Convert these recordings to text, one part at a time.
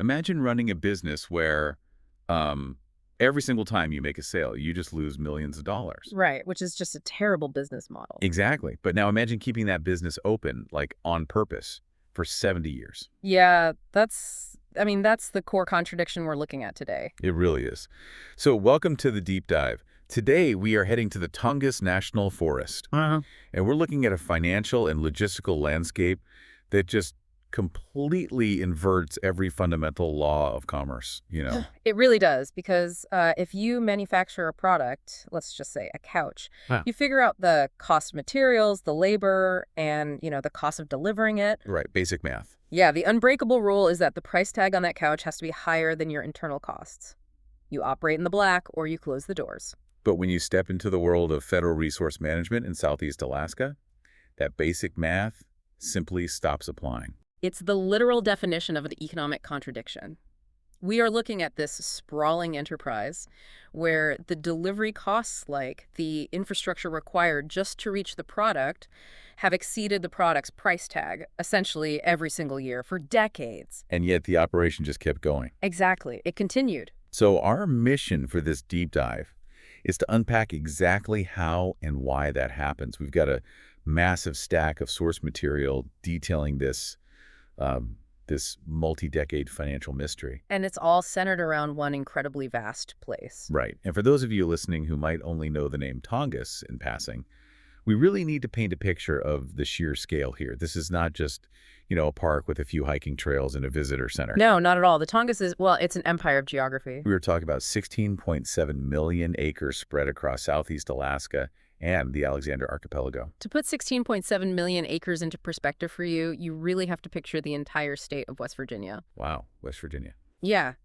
Imagine running a business where every single time you make a sale, you just lose millions of dollars. Right, which is just a terrible business model. Exactly. But now imagine keeping that business open, like on purpose, for 70 years. Yeah, that's the core contradiction we're looking at today. It really is. So welcome to the deep dive. Today, we are heading to the Tongass National Forest, and we're looking at a financial and logistical landscape that just completely inverts every fundamental law of commerce. It really does, because if you manufacture a product, let's just say a couch, Wow. you figure out the cost of materials, the labor, and, the cost of delivering it. Right, basic math. Yeah, the unbreakable rule is that the price tag on that couch has to be higher than your internal costs. You operate in the black or you close the doors. But when you step into the world of federal resource management in Southeast Alaska, that basic math simply stops applying. It's the literal definition of an economic contradiction. We are looking at this sprawling enterprise where the delivery costs, like the infrastructure required just to reach the product, have exceeded the product's price tag, essentially every single year for decades. And yet the operation just kept going. Exactly. It continued. So our mission for this deep dive is to unpack exactly how and why that happens. We've got a massive stack of source material detailing this multi-decade financial mystery. And it's all centered around one incredibly vast place. Right. And for those of you listening who might only know the name Tongass in passing, we really need to paint a picture of the sheer scale here. This is not just, a park with a few hiking trails and a visitor center. No, not at all. The Tongass is, well, it's an empire of geography. We were talking about 16.7 million acres spread across Southeast Alaska and the Alexander Archipelago. To put 16.7 million acres into perspective for you, you really have to picture the entire state of West Virginia. Wow, West Virginia. Yeah.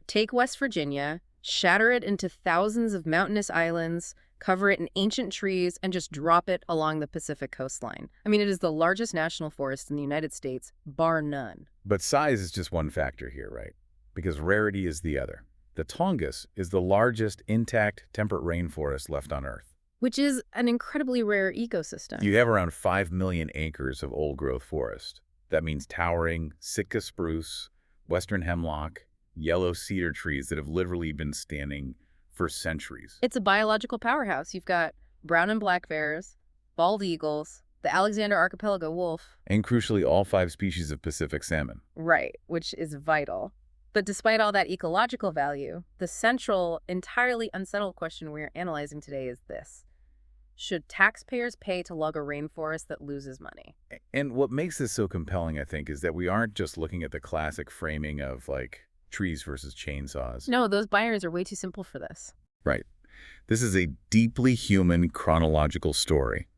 Take West Virginia, shatter it into thousands of mountainous islands, cover it in ancient trees, and just drop it along the Pacific coastline. I mean, it is the largest national forest in the United States, bar none. But size is just one factor here, right? Because rarity is the other. The Tongass is the largest intact temperate rainforest left on Earth. Which is an incredibly rare ecosystem. You have around 5 million acres of old-growth forest. That means towering Sitka spruce, western hemlock, yellow cedar trees that have literally been standing for centuries. It's a biological powerhouse. You've got brown and black bears, bald eagles, the Alexander Archipelago wolf. And crucially, all 5 species of Pacific salmon. Right, which is vital. But despite all that ecological value, the central, entirely unsettled question we're analyzing today is this. Should taxpayers pay to log a rainforest that loses money? And what makes this so compelling, I think, is that we aren't just looking at the classic framing of, trees versus chainsaws. No, those buyers are way too simple for this. Right. This is a deeply human chronological story.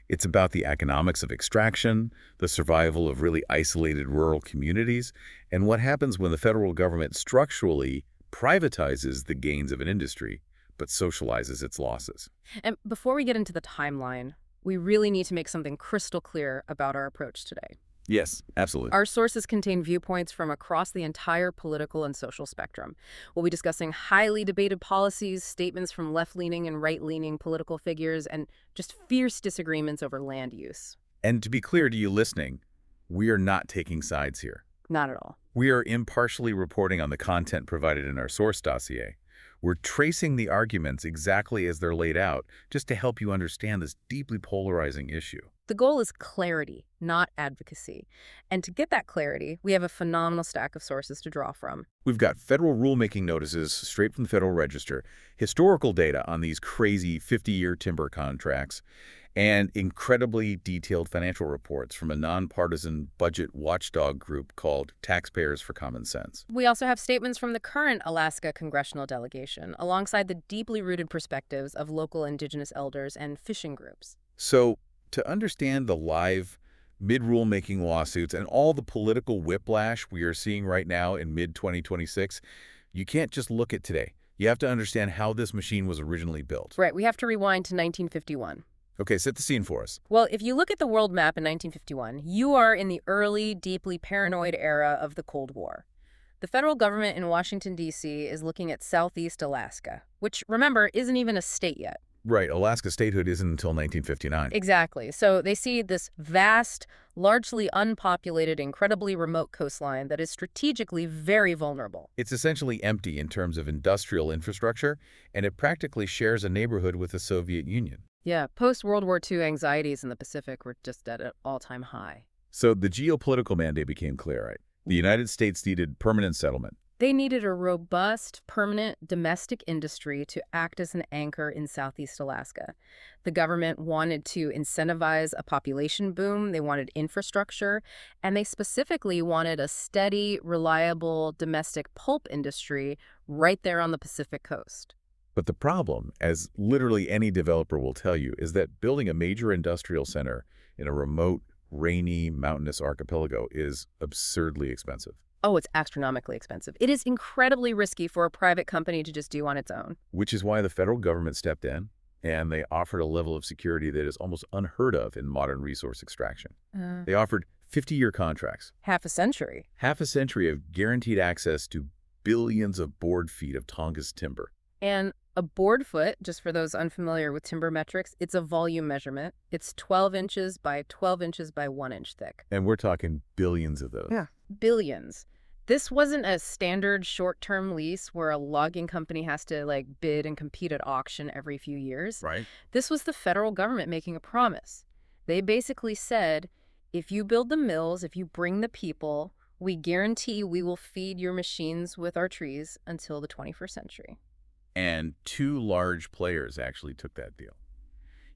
It's about the economics of extraction, the survival of really isolated rural communities, and what happens when the federal government structurally privatizes the gains of an industry, but socializes its losses. And before we get into the timeline, we really need to make something crystal clear about our approach today. Yes, absolutely. Our sources contain viewpoints from across the entire political and social spectrum. We'll be discussing highly debated policies, statements from left-leaning and right-leaning political figures, and just fierce disagreements over land use. And to be clear to you listening, we are not taking sides here. Not at all. We are impartially reporting on the content provided in our source dossier. We're tracing the arguments exactly as they're laid out, just to help you understand this deeply polarizing issue. The goal is clarity, not advocacy. And to get that clarity, we have a phenomenal stack of sources to draw from. We've got federal rulemaking notices straight from the Federal Register, historical data on these crazy 50-year timber contracts, and incredibly detailed financial reports from a nonpartisan budget watchdog group called Taxpayers for Common Sense. We also have statements from the current Alaska congressional delegation, alongside the deeply rooted perspectives of local indigenous elders and fishing groups. So, to understand the live mid-rulemaking lawsuits and all the political whiplash we are seeing right now in mid-2026, you can't just look at today. You have to understand how this machine was originally built. Right, we have to rewind to 1951. Okay, set the scene for us. Well, if you look at the world map in 1951, you are in the early, deeply paranoid era of the Cold War. The federal government in Washington, D.C. is looking at Southeast Alaska, which, remember, isn't even a state yet. Right, Alaska statehood isn't until 1959. Exactly. So they see this vast, largely unpopulated, incredibly remote coastline that is strategically very vulnerable. It's essentially empty in terms of industrial infrastructure, and it practically shares a neighborhood with the Soviet Union. Yeah, post-World War II anxieties in the Pacific were just at an all-time high. So the geopolitical mandate became clear, right? The United States needed permanent settlement. They needed a robust, permanent domestic industry to act as an anchor in Southeast Alaska. The government wanted to incentivize a population boom, they wanted infrastructure, and they specifically wanted a steady, reliable domestic pulp industry right there on the Pacific coast. But the problem, as literally any developer will tell you, is that building a major industrial center in a remote, rainy, mountainous archipelago is absurdly expensive. Oh, it's astronomically expensive. It is incredibly risky for a private company to just do on its own. Which is why the federal government stepped in, and they offered a level of security that is almost unheard of in modern resource extraction. They offered 50-year contracts, Half a century. half a century of guaranteed access to billions of board feet of Tongass timber. And a board foot, just for those unfamiliar with timber metrics, it's a volume measurement. It's 12 inches by 12 inches by 1 inch thick. And we're talking billions of those. Yeah. Billions. This wasn't a standard short-term lease where a logging company has to bid and compete at auction every few years. Right. This was the federal government making a promise. They basically said, if you build the mills, if you bring the people, we guarantee we will feed your machines with our trees until the 21st century. And two large players actually took that deal.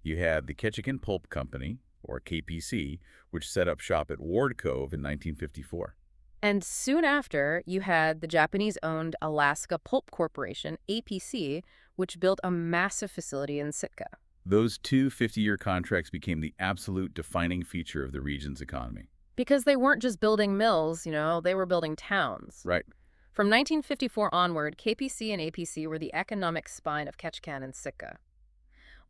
You had the Ketchikan Pulp Company, or KPC, which set up shop at Ward Cove in 1954. And soon after, you had the Japanese-owned Alaska Pulp Corporation, APC, which built a massive facility in Sitka. Those two 50-year contracts became the absolute defining feature of the region's economy. Because they weren't just building mills, they were building towns. Right. From 1954 onward, KPC and APC were the economic spine of Ketchikan and Sitka.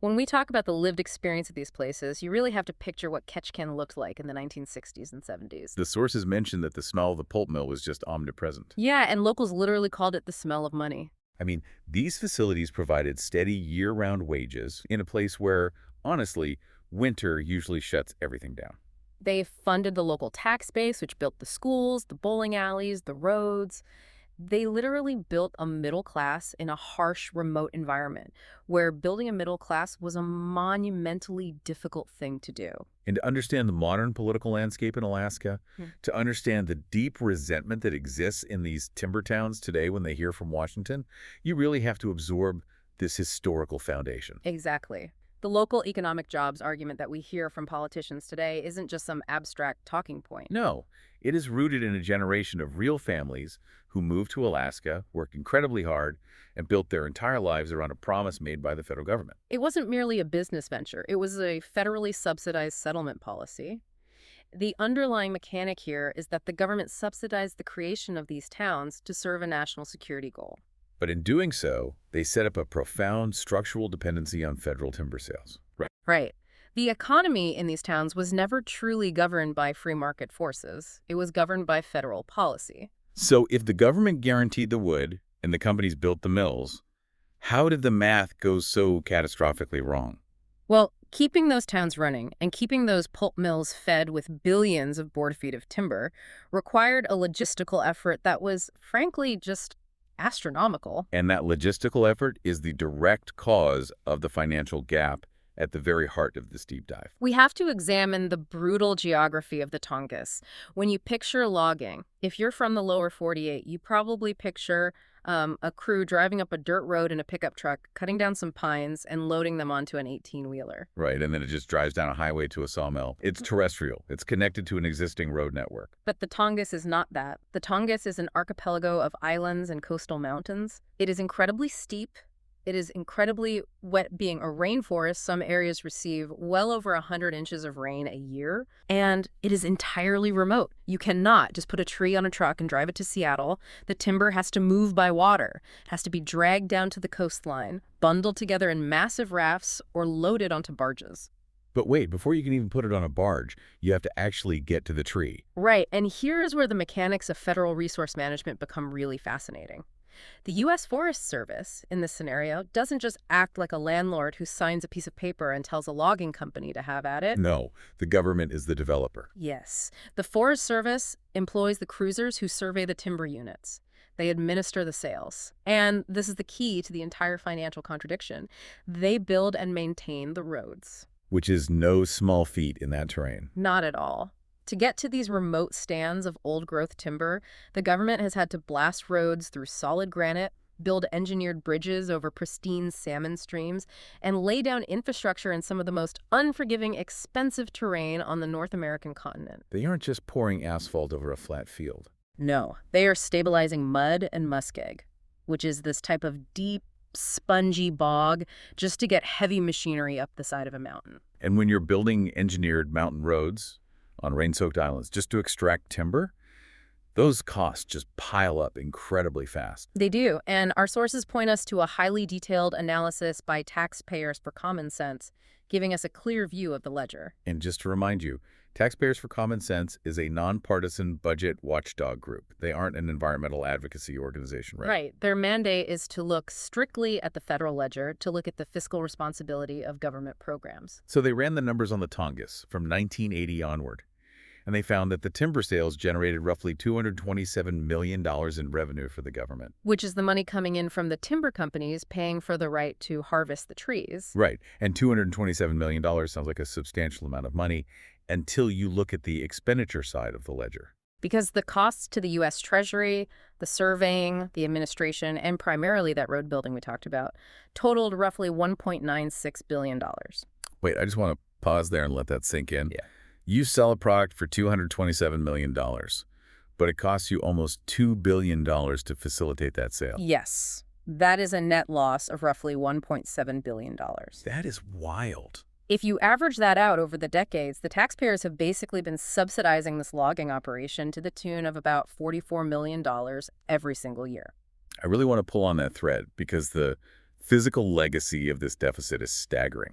When we talk about the lived experience of these places, you really have to picture what Ketchikan looked like in the 1960s and 70s. The sources mentioned that the smell of the pulp mill was just omnipresent. Yeah, and locals literally called it the smell of money. I mean, these facilities provided steady year-round wages in a place where, honestly, winter usually shuts everything down. They funded the local tax base, which built the schools, the bowling alleys, the roads. They literally built a middle class in a harsh, remote environment where building a middle class was a monumentally difficult thing to do. And to understand the modern political landscape in Alaska, to understand the deep resentment that exists in these timber towns today when they hear from Washington, you really have to absorb this historical foundation. Exactly. The local economic jobs argument that we hear from politicians today isn't just some abstract talking point. No, it is rooted in a generation of real families who moved to Alaska, worked incredibly hard, and built their entire lives around a promise made by the federal government. It wasn't merely a business venture. It was a federally subsidized settlement policy. The underlying mechanic here is that the government subsidized the creation of these towns to serve a national security goal. But in doing so, they set up a profound structural dependency on federal timber sales. Right. The economy in these towns was never truly governed by free market forces. It was governed by federal policy. So if the government guaranteed the wood and the companies built the mills, how did the math go so catastrophically wrong? Well, keeping those towns running and keeping those pulp mills fed with billions of board feet of timber required a logistical effort that was, frankly, just astronomical. And that logistical effort is the direct cause of the financial gap at the very heart of this deep dive. We have to examine the brutal geography of the Tongass. When you picture logging, if you're from the lower 48, you probably picture a crew driving up a dirt road in a pickup truck, cutting down some pines and loading them onto an 18-wheeler. Right, and then it just drives down a highway to a sawmill. It's terrestrial. It's connected to an existing road network. But the Tongass is not that. The Tongass is an archipelago of islands and coastal mountains. It is incredibly steep. It is incredibly wet. Being a rainforest, some areas receive well over 100 inches of rain a year, and it is entirely remote. You cannot just put a tree on a truck and drive it to Seattle. The timber has to move by water, it has to be dragged down to the coastline, bundled together in massive rafts, or loaded onto barges. But wait, before you can even put it on a barge, you have to actually get to the tree. Right, and here is where the mechanics of federal resource management become really fascinating. The U.S. Forest Service, in this scenario, doesn't just act like a landlord who signs a piece of paper and tells a logging company to have at it. No, the government is the developer. Yes. The Forest Service employs the cruisers who survey the timber units. They administer the sales. And this is the key to the entire financial contradiction. They build and maintain the roads. Which is no small feat in that terrain. Not at all. To get to these remote stands of old-growth timber, the government has had to blast roads through solid granite, build engineered bridges over pristine salmon streams, and lay down infrastructure in some of the most unforgiving, expensive terrain on the North American continent. They aren't just pouring asphalt over a flat field. No, they are stabilizing mud and muskeg, which is this type of deep, spongy bog, just to get heavy machinery up the side of a mountain. And when you're building engineered mountain roads on rain-soaked islands just to extract timber, those costs just pile up incredibly fast. They do, and our sources point us to a highly detailed analysis by Taxpayers for Common Sense, giving us a clear view of the ledger. And just to remind you, Taxpayers for Common Sense is a nonpartisan budget watchdog group. They aren't an environmental advocacy organization, right? Right. Their mandate is to look strictly at the federal ledger, to look at the fiscal responsibility of government programs. So they ran the numbers on the Tongass from 1980 onward, and they found that the timber sales generated roughly $227 million in revenue for the government. Which is the money coming in from the timber companies paying for the right to harvest the trees. Right, and $227 million sounds like a substantial amount of money until you look at the expenditure side of the ledger. Because the costs to the U.S. Treasury, the surveying, the administration, and primarily that road building we talked about, totaled roughly $1.96 billion. Wait, I just want to pause there and let that sink in. Yeah. You sell a product for $227 million, but it costs you almost $2 billion to facilitate that sale. Yes. That is a net loss of roughly $1.7 billion. That is wild. If you average that out over the decades, the taxpayers have basically been subsidizing this logging operation to the tune of about $44 million every single year. I really want to pull on that thread because the physical legacy of this deficit is staggering.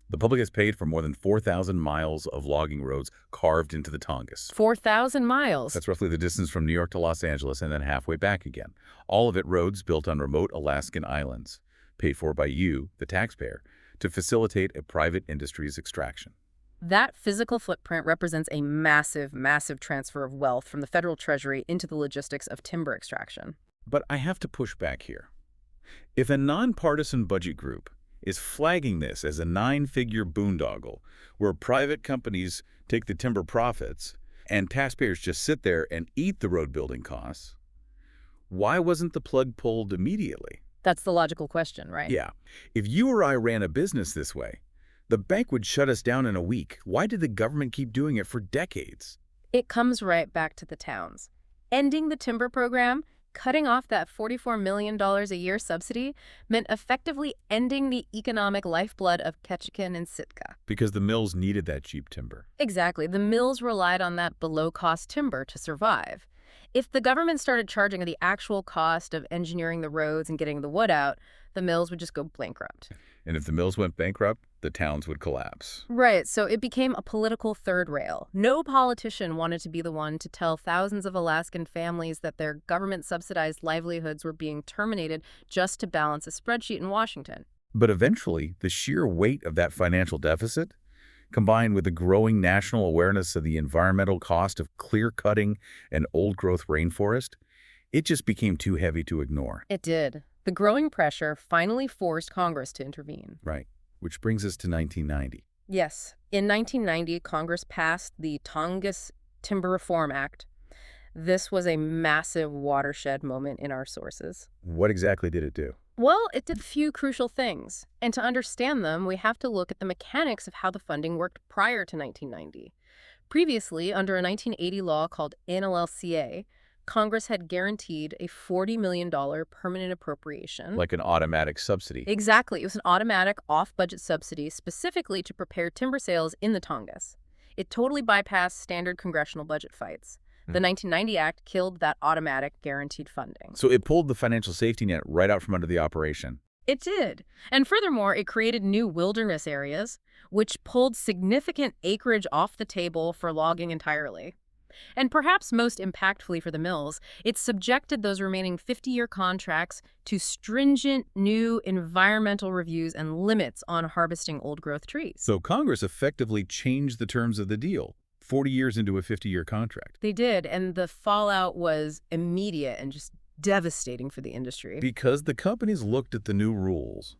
The public has paid for more than 4,000 miles of logging roads carved into the Tongass. 4,000 miles? That's roughly the distance from New York to Los Angeles and then halfway back again. All of it roads built on remote Alaskan islands, paid for by you, the taxpayer, to facilitate a private industry's extraction. That physical footprint represents a massive, massive transfer of wealth from the federal treasury into the logistics of timber extraction. But I have to push back here. If a nonpartisan budget group is flagging this as a 9-figure boondoggle where private companies take the timber profits and taxpayers just sit there and eat the road building costs, why wasn't the plug pulled immediately? That's the logical question, right? Yeah. If you or I ran a business this way, the bank would shut us down in a week. Why did the government keep doing it for decades? It comes right back to the towns. Ending the timber program, cutting off that $44 million a year subsidy, meant effectively ending the economic lifeblood of Ketchikan and Sitka. Because the mills needed that cheap timber. Exactly. The mills relied on that below-cost timber to survive. If the government started charging the actual cost of engineering the roads and getting the wood out, the mills would just go bankrupt. And if the mills went bankrupt, the towns would collapse. Right, so it became a political third rail. No politician wanted to be the one to tell thousands of Alaskan families that their government-subsidized livelihoods were being terminated just to balance a spreadsheet in Washington. But eventually, the sheer weight of that financial deficit, combined with the growing national awareness of the environmental cost of clear-cutting an old-growth rainforest, it just became too heavy to ignore. It did. The growing pressure finally forced Congress to intervene. Right, which brings us to 1990. Yes. In 1990, Congress passed the Tongass Timber Reform Act. This was a massive watershed moment in our sources. What exactly did it do? Well, it did a few crucial things, and to understand them, we have to look at the mechanics of how the funding worked prior to 1990. Previously, under a 1980 law called NLLCA, Congress had guaranteed a $40 million permanent appropriation. Like an automatic subsidy. Exactly. It was an automatic off-budget subsidy specifically to prepare timber sales in the Tongass. It totally bypassed standard congressional budget fights. The 1990 Act killed that automatic guaranteed funding. So it pulled the financial safety net right out from under the operation. It did. And furthermore, it created new wilderness areas, which pulled significant acreage off the table for logging entirely. And perhaps most impactfully for the mills, it subjected those remaining 50-year contracts to stringent new environmental reviews and limits on harvesting old-growth trees. So Congress effectively changed the terms of the deal, 40 years into a 50-year contract. They did, and the fallout was immediate and just devastating for the industry. Because the companies looked at the new rules,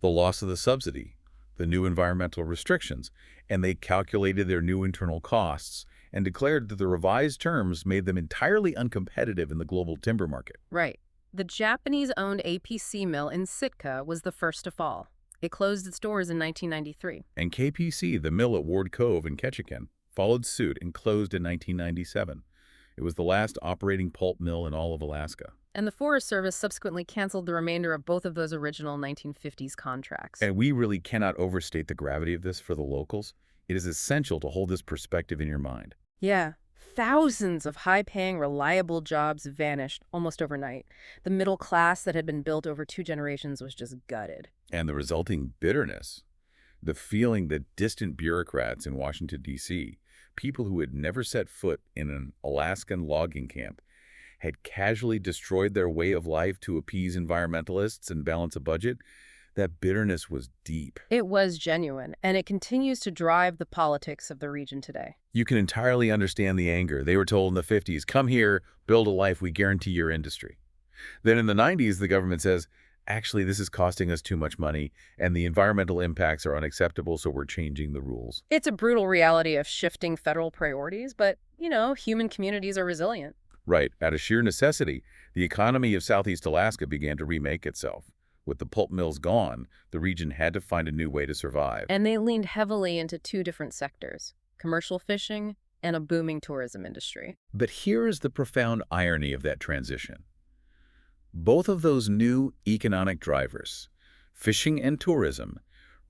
the loss of the subsidy, the new environmental restrictions, and they calculated their new internal costs and declared that the revised terms made them entirely uncompetitive in the global timber market. Right. The Japanese-owned APC mill in Sitka was the first to fall. It closed its doors in 1993. And KPC, the mill at Ward Cove in Ketchikan, followed suit and closed in 1997. It was the last operating pulp mill in all of Alaska. And the Forest Service subsequently canceled the remainder of both of those original 1950s contracts. And we really cannot overstate the gravity of this for the locals. It is essential to hold this perspective in your mind. Yeah. Thousands of high-paying, reliable jobs vanished almost overnight. The middle class that had been built over 2 generations was just gutted. And the resulting bitterness, the feeling that distant bureaucrats in Washington, D.C., people who had never set foot in an Alaskan logging camp, had casually destroyed their way of life to appease environmentalists and balance a budget, that bitterness was deep. It was genuine, and it continues to drive the politics of the region today. You can entirely understand the anger. They were told in the 50s, come here, build a life, we guarantee your industry. Then in the 90s, the government says, actually, this is costing us too much money, and the environmental impacts are unacceptable, so we're changing the rules. It's a brutal reality of shifting federal priorities, but, human communities are resilient. Right. Out of sheer necessity, the economy of Southeast Alaska began to remake itself. With the pulp mills gone, the region had to find a new way to survive. And they leaned heavily into 2 different sectors, commercial fishing and a booming tourism industry. But here is the profound irony of that transition. Both of those new economic drivers, fishing and tourism,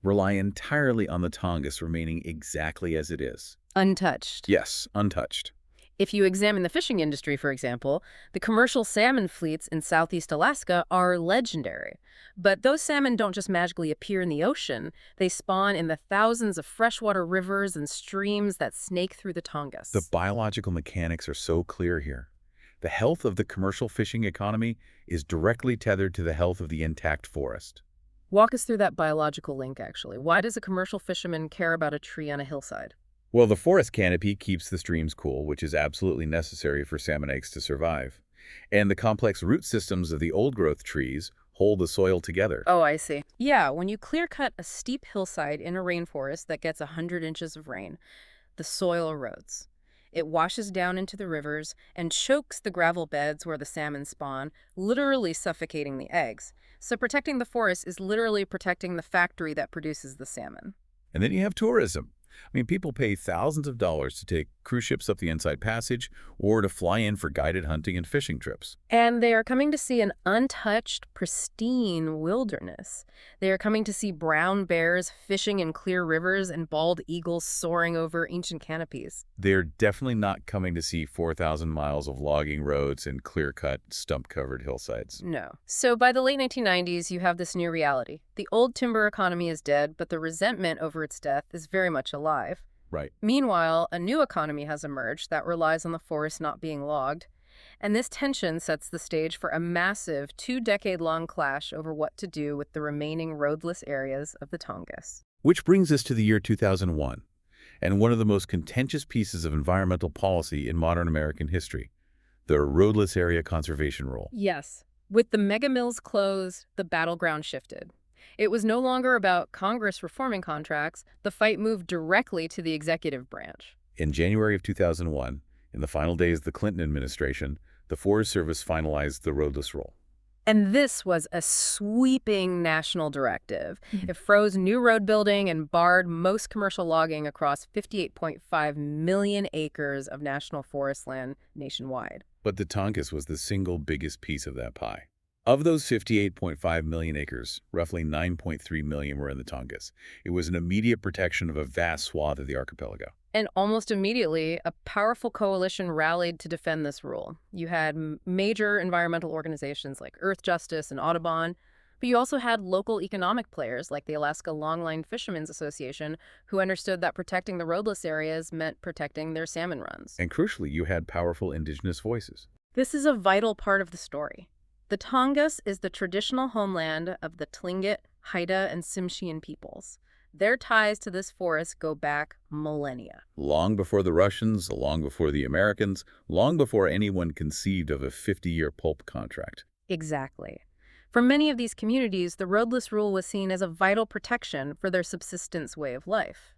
rely entirely on the Tongass remaining exactly as it is. Untouched. Yes, untouched. If you examine the fishing industry, for example, the commercial salmon fleets in Southeast Alaska are legendary. But those salmon don't just magically appear in the ocean. They spawn in the thousands of freshwater rivers and streams that snake through the Tongass. The biological mechanics are so clear here. The health of the commercial fishing economy is directly tethered to the health of the intact forest. Walk us through that biological link, actually. Why does a commercial fisherman care about a tree on a hillside? Well, the forest canopy keeps the streams cool, which is absolutely necessary for salmon eggs to survive. And the complex root systems of the old-growth trees hold the soil together. Oh, I see. Yeah, when you clear-cut a steep hillside in a rainforest that gets 100 inches of rain, the soil erodes. It washes down into the rivers and chokes the gravel beds where the salmon spawn, literally suffocating the eggs. So protecting the forest is literally protecting the factory that produces the salmon. And then you have tourism. People pay thousands of dollars to take cruise ships up the Inside Passage or to fly in for guided hunting and fishing trips. And they are coming to see an untouched, pristine wilderness. They are coming to see brown bears fishing in clear rivers and bald eagles soaring over ancient canopies. They're definitely not coming to see 4,000 miles of logging roads and clear-cut, stump-covered hillsides. No. So by the late 1990s, you have this new reality. The old timber economy is dead, but the resentment over its death is very much alive. Right. Meanwhile, a new economy has emerged that relies on the forest not being logged. And this tension sets the stage for a massive 2-decade-long clash over what to do with the remaining roadless areas of the Tongass. Which brings us to the year 2001, and one of the most contentious pieces of environmental policy in modern American history, the Roadless Area Conservation Rule. Yes. With the mega mills closed, the battleground shifted. It was no longer about Congress reforming contracts. The fight moved directly to the executive branch. In January of 2001, in the final days of the Clinton administration, the Forest Service finalized the Roadless Rule. And this was a sweeping national directive. It froze new road building and barred most commercial logging across 58.5 million acres of national forest land nationwide. But the Tongass was the single biggest piece of that pie. Of those 58.5 million acres, roughly 9.3 million were in the Tongass. It was an immediate protection of a vast swath of the archipelago. And almost immediately, a powerful coalition rallied to defend this rule. You had major environmental organizations like Earth Justice and Audubon, But you also had local economic players like the Alaska Longline Fishermen's Association who understood that protecting the roadless areas meant protecting their salmon runs. And crucially, you had powerful indigenous voices. This is a vital part of the story. The Tongass is the traditional homeland of the Tlingit, Haida, and Tsimshian peoples. Their ties to this forest go back millennia. Long before the Russians, long before the Americans, long before anyone conceived of a 50-year pulp contract. Exactly. For many of these communities, the Roadless Rule was seen as a vital protection for their subsistence way of life.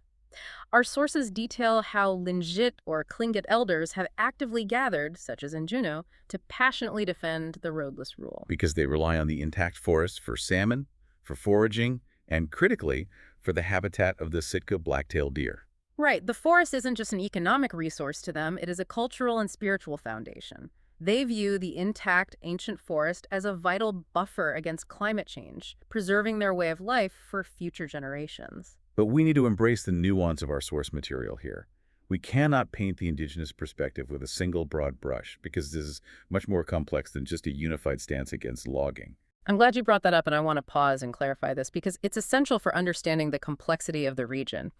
Our sources detail how Tlingit or Tlingit elders have actively gathered, such as in Juneau, to passionately defend the Roadless Rule. Because they rely on the intact forest for salmon, for foraging, and critically, for the habitat of the Sitka black-tailed deer. Right, the forest isn't just an economic resource to them, it is a cultural and spiritual foundation. They view the intact ancient forest as a vital buffer against climate change, preserving their way of life for future generations. But we need to embrace the nuance of our source material here. We cannot paint the indigenous perspective with a single broad brush, because this is much more complex than just a unified stance against logging. I'm glad you brought that up, and I want to pause and clarify this because it's essential for understanding the complexity of the region.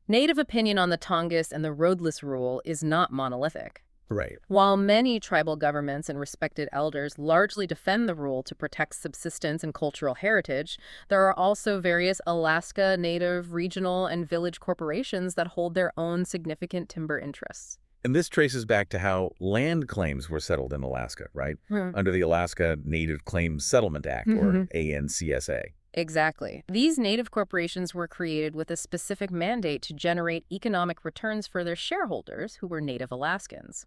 Native opinion on the Tongass and the Roadless Rule is not monolithic. Right. While many tribal governments and respected elders largely defend the rule to protect subsistence and cultural heritage, there are also various Alaska Native, regional, and village corporations that hold their own significant timber interests. And this traces back to how land claims were settled in Alaska, right? Under the Alaska Native Claims Settlement Act, or ANCSA. Exactly. These native corporations were created with a specific mandate to generate economic returns for their shareholders, who were Native Alaskans.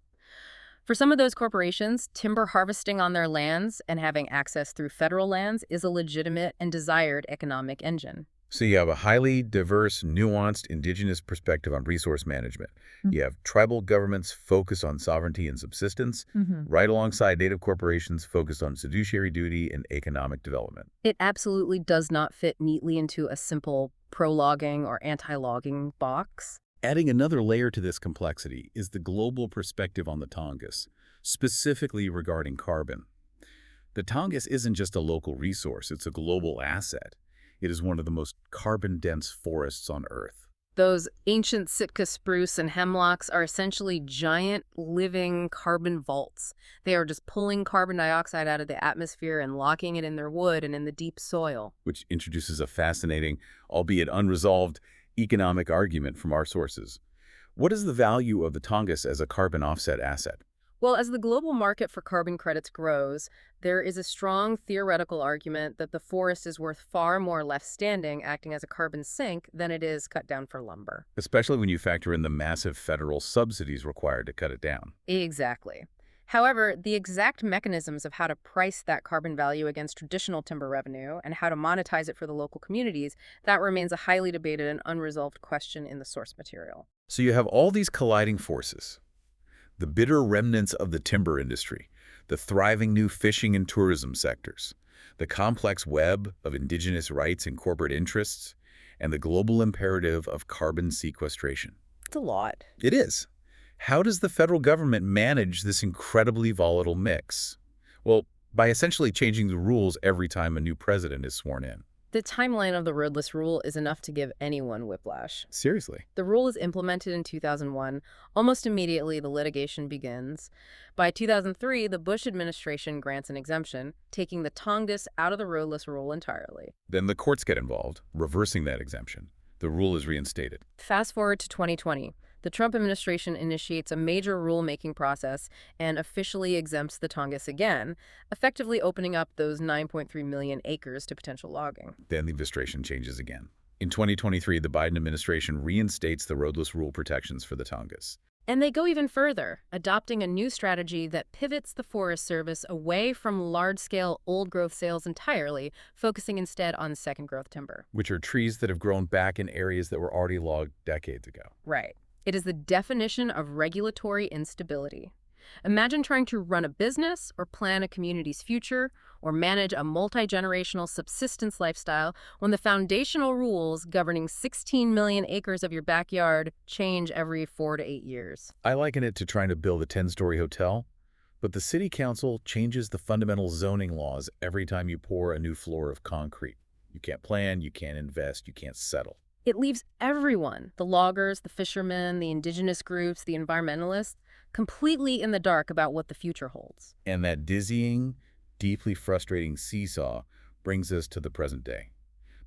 For some of those corporations, timber harvesting on their lands and having access through federal lands is a legitimate and desired economic engine. So you have a highly diverse, nuanced indigenous perspective on resource management. You have tribal governments focused on sovereignty and subsistence, right alongside native corporations focused on fiduciary duty and economic development. It absolutely does not fit neatly into a simple pro-logging or anti-logging box. Adding another layer to this complexity is the global perspective on the Tongass, specifically regarding carbon. The Tongass isn't just a local resource, it's a global asset. It is one of the most carbon-dense forests on Earth. Those ancient Sitka spruce and hemlocks are essentially giant, living carbon vaults. They are just pulling carbon dioxide out of the atmosphere and locking it in their wood and in the deep soil. Which introduces a fascinating, albeit unresolved, economic argument from our sources. What is the value of the Tongass as a carbon offset asset? Well, as the global market for carbon credits grows, there is a strong theoretical argument that the forest is worth far more left standing acting as a carbon sink than it is cut down for lumber. Especially when you factor in the massive federal subsidies required to cut it down. Exactly. However, the exact mechanisms of how to price that carbon value against traditional timber revenue and how to monetize it for the local communities, that remains a highly debated and unresolved question in the source material. So you have all these colliding forces. The bitter remnants of the timber industry, the thriving new fishing and tourism sectors, the complex web of indigenous rights and corporate interests, and the global imperative of carbon sequestration. It's a lot. It is. How does the federal government manage this incredibly volatile mix? Well, by essentially changing the rules every time a new president is sworn in. The timeline of the Roadless Rule is enough to give anyone whiplash. Seriously. The rule is implemented in 2001. Almost immediately, the litigation begins. By 2003, the Bush administration grants an exemption, taking the Tongass out of the Roadless Rule entirely. Then the courts get involved, reversing that exemption. The rule is reinstated. Fast forward to 2020. The Trump administration initiates a major rulemaking process and officially exempts the Tongass again, effectively opening up those 9.3 million acres to potential logging. Then the administration changes again. In 2023, the Biden administration reinstates the Roadless Rule protections for the Tongass. And they go even further, adopting a new strategy that pivots the Forest Service away from large-scale old-growth sales entirely, focusing instead on second-growth timber. Which are trees that have grown back in areas that were already logged decades ago. Right. It is the definition of regulatory instability. Imagine trying to run a business or plan a community's future or manage a multi-generational subsistence lifestyle when the foundational rules governing 16 million acres of your backyard change every 4 to 8 years. I liken it to trying to build a 10-story hotel. But the city council changes the fundamental zoning laws every time you pour a new floor of concrete. You can't plan, you can't invest, you can't settle. It leaves everyone, the loggers, the fishermen, the indigenous groups, the environmentalists, completely in the dark about what the future holds. And that dizzying, deeply frustrating seesaw brings us to the present day.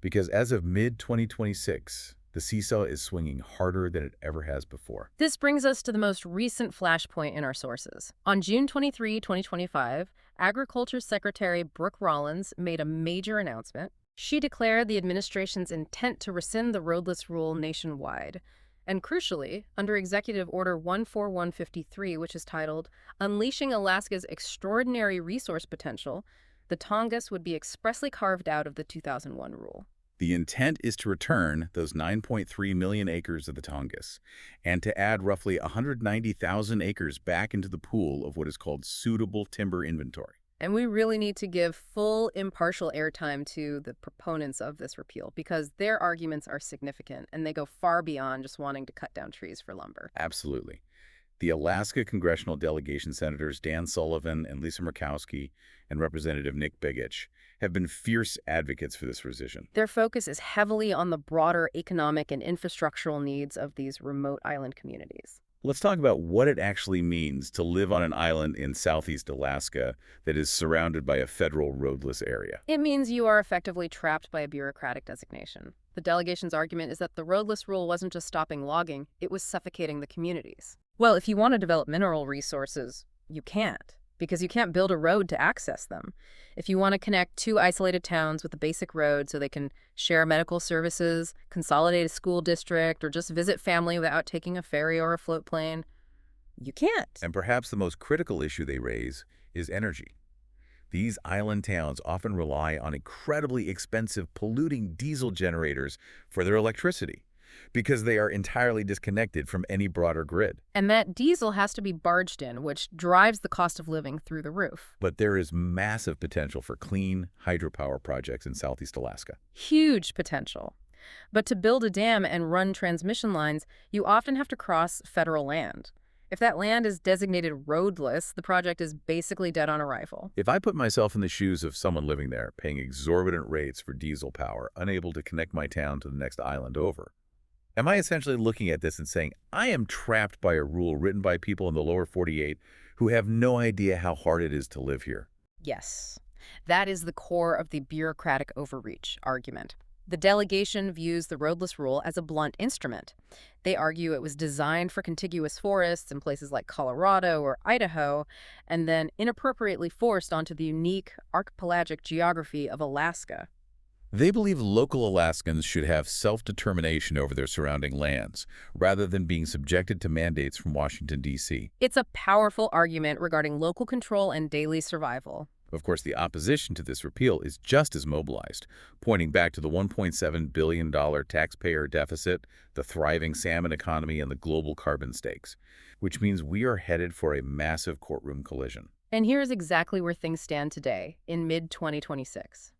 Because as of mid-2026, the seesaw is swinging harder than it ever has before. This brings us to the most recent flashpoint in our sources. On June 23, 2025, Agriculture Secretary Brooke Rollins made a major announcement. She declared the administration's intent to rescind the Roadless Rule nationwide. And crucially, under Executive Order 14153, which is titled Unleashing Alaska's Extraordinary Resource Potential, the Tongass would be expressly carved out of the 2001 rule. The intent is to return those 9.3 million acres of the Tongass and to add roughly 190,000 acres back into the pool of what is called suitable timber inventory. And we really need to give full, impartial airtime to the proponents of this repeal because their arguments are significant and they go far beyond just wanting to cut down trees for lumber. Absolutely. The Alaska Congressional Delegation Senators Dan Sullivan and Lisa Murkowski and Representative Nick Begich have been fierce advocates for this rescission. Their focus is heavily on the broader economic and infrastructural needs of these remote island communities. Let's talk about what it actually means to live on an island in southeast Alaska that is surrounded by a federal roadless area. It means you are effectively trapped by a bureaucratic designation. The delegation's argument is that the Roadless Rule wasn't just stopping logging, it was suffocating the communities. Well, if you want to develop mineral resources, you can't, because you can't build a road to access them. If you want to connect two isolated towns with a basic road so they can share medical services, consolidate a school district, or just visit family without taking a ferry or a float plane, you can't. And perhaps the most critical issue they raise is energy. These island towns often rely on incredibly expensive, polluting diesel generators for their electricity because they are entirely disconnected from any broader grid. And that diesel has to be barged in, which drives the cost of living through the roof. But there is massive potential for clean hydropower projects in southeast Alaska. Huge potential. But to build a dam and run transmission lines, you often have to cross federal land. If that land is designated roadless, the project is basically dead on arrival. If I put myself in the shoes of someone living there, paying exorbitant rates for diesel power, unable to connect my town to the next island over, am I essentially looking at this and saying, I am trapped by a rule written by people in the lower 48 who have no idea how hard it is to live here? Yes. That is the core of the bureaucratic overreach argument. The delegation views the Roadless Rule as a blunt instrument. They argue it was designed for contiguous forests in places like Colorado or Idaho, and then inappropriately forced onto the unique archipelagic geography of Alaska. They believe local Alaskans should have self-determination over their surrounding lands, rather than being subjected to mandates from Washington, D.C. It's a powerful argument regarding local control and daily survival. Of course, the opposition to this repeal is just as mobilized, pointing back to the $1.7 billion taxpayer deficit, the thriving salmon economy, and the global carbon stakes, which means we are headed for a massive courtroom collision. And here's exactly where things stand today, in mid-2026.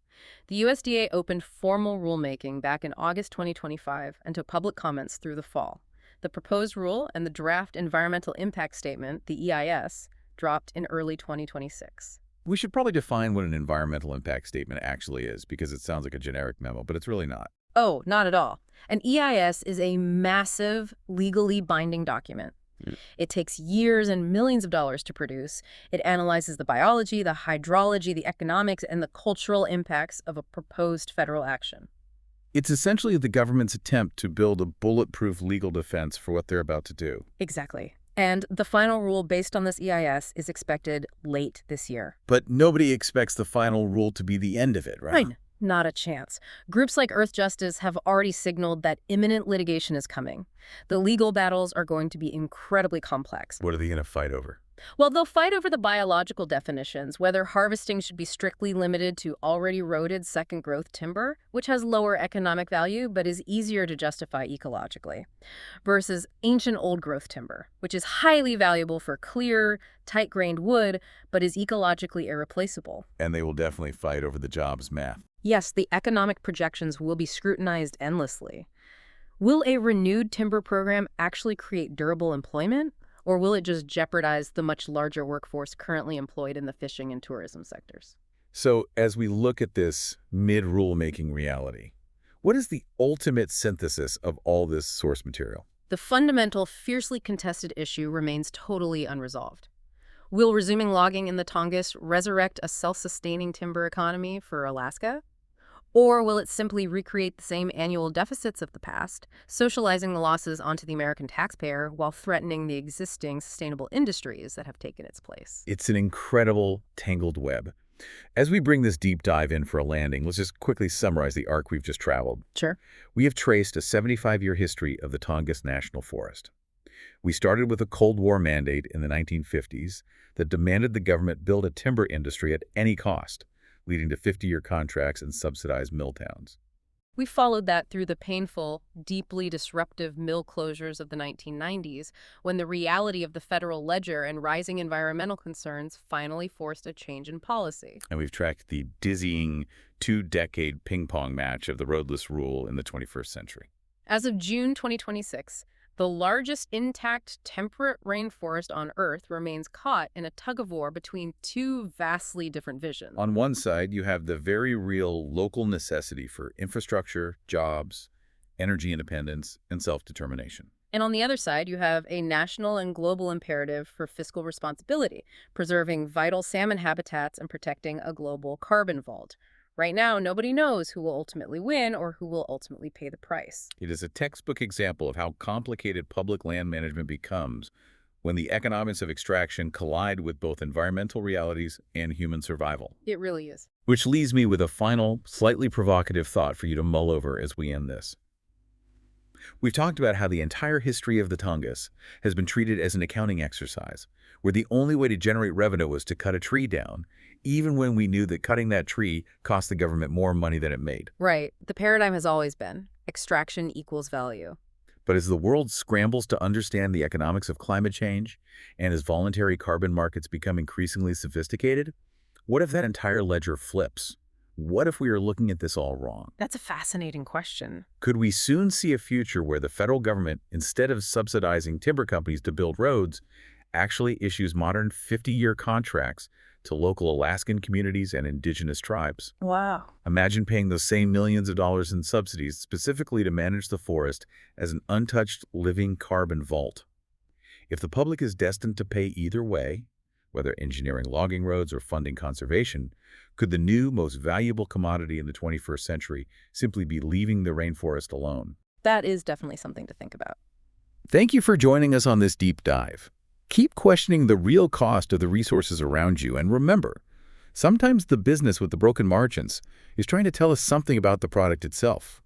The USDA opened formal rulemaking back in August 2025 and took public comments through the fall. The proposed rule and the draft Environmental Impact Statement, the EIS, dropped in early 2026. We should probably define what an environmental impact statement actually is, because it sounds like a generic memo, but it's really not. Oh, not at all. An EIS is a massive, legally binding document. It takes years and millions of dollars to produce. It analyzes the biology, the hydrology, the economics, and the cultural impacts of a proposed federal action. It's essentially the government's attempt to build a bulletproof legal defense for what they're about to do. Exactly. And the final rule based on this EIS is expected late this year. But nobody expects the final rule to be the end of it, right? Right. Not a chance. Groups like Earth Justice have already signaled that imminent litigation is coming. The legal battles are going to be incredibly complex. What are they going to fight over? Well, they'll fight over the biological definitions, whether harvesting should be strictly limited to already rotted second-growth timber, which has lower economic value but is easier to justify ecologically, versus ancient old-growth timber, which is highly valuable for clear, tight-grained wood but is ecologically irreplaceable. And they will definitely fight over the jobs math. Yes, the economic projections will be scrutinized endlessly. Will a renewed timber program actually create durable employment? Or will it just jeopardize the much larger workforce currently employed in the fishing and tourism sectors? So as we look at this mid-rulemaking reality, what is the ultimate synthesis of all this source material? The fundamental, fiercely contested issue remains totally unresolved. Will resuming logging in the Tongass resurrect a self-sustaining timber economy for Alaska? Or will it simply recreate the same annual deficits of the past, socializing the losses onto the American taxpayer while threatening the existing sustainable industries that have taken its place? It's an incredible tangled web. As we bring this deep dive in for a landing, let's just quickly summarize the arc we've just traveled. Sure. We have traced a 75-year history of the Tongass National Forest. We started with a Cold War mandate in the 1950s that demanded the government build a timber industry at any cost, leading to 50-year contracts and subsidized mill towns. We followed that through the painful, deeply disruptive mill closures of the 1990s, when the reality of the federal ledger and rising environmental concerns finally forced a change in policy. And we've tracked the dizzying two-decade ping-pong match of the Roadless Rule in the 21st century. As of June 2026, the largest intact temperate rainforest on Earth remains caught in a tug-of-war between two vastly different visions. On one side, you have the very real local necessity for infrastructure, jobs, energy independence, and self-determination. And on the other side, you have a national and global imperative for fiscal responsibility, preserving vital salmon habitats and protecting a global carbon vault. Right now, nobody knows who will ultimately win or who will ultimately pay the price. It is a textbook example of how complicated public land management becomes when the economics of extraction collide with both environmental realities and human survival. It really is. Which leaves me with a final, slightly provocative thought for you to mull over as we end this. We've talked about how the entire history of the Tongass has been treated as an accounting exercise, where the only way to generate revenue was to cut a tree down, even when we knew that cutting that tree cost the government more money than it made. Right. The paradigm has always been extraction equals value. But as the world scrambles to understand the economics of climate change, and as voluntary carbon markets become increasingly sophisticated, what if that entire ledger flips? What if we are looking at this all wrong? That's a fascinating question. Could we soon see a future where the federal government, instead of subsidizing timber companies to build roads, actually issues modern 50-year contracts to local Alaskan communities and indigenous tribes? Wow. Imagine paying those same millions of dollars in subsidies specifically to manage the forest as an untouched living carbon vault. If the public is destined to pay either way, whether engineering logging roads or funding conservation, could the new, most valuable commodity in the 21st century simply be leaving the rainforest alone? That is definitely something to think about. Thank you for joining us on this deep dive. Keep questioning the real cost of the resources around you, and remember, sometimes the business with the broken margins is trying to tell us something about the product itself.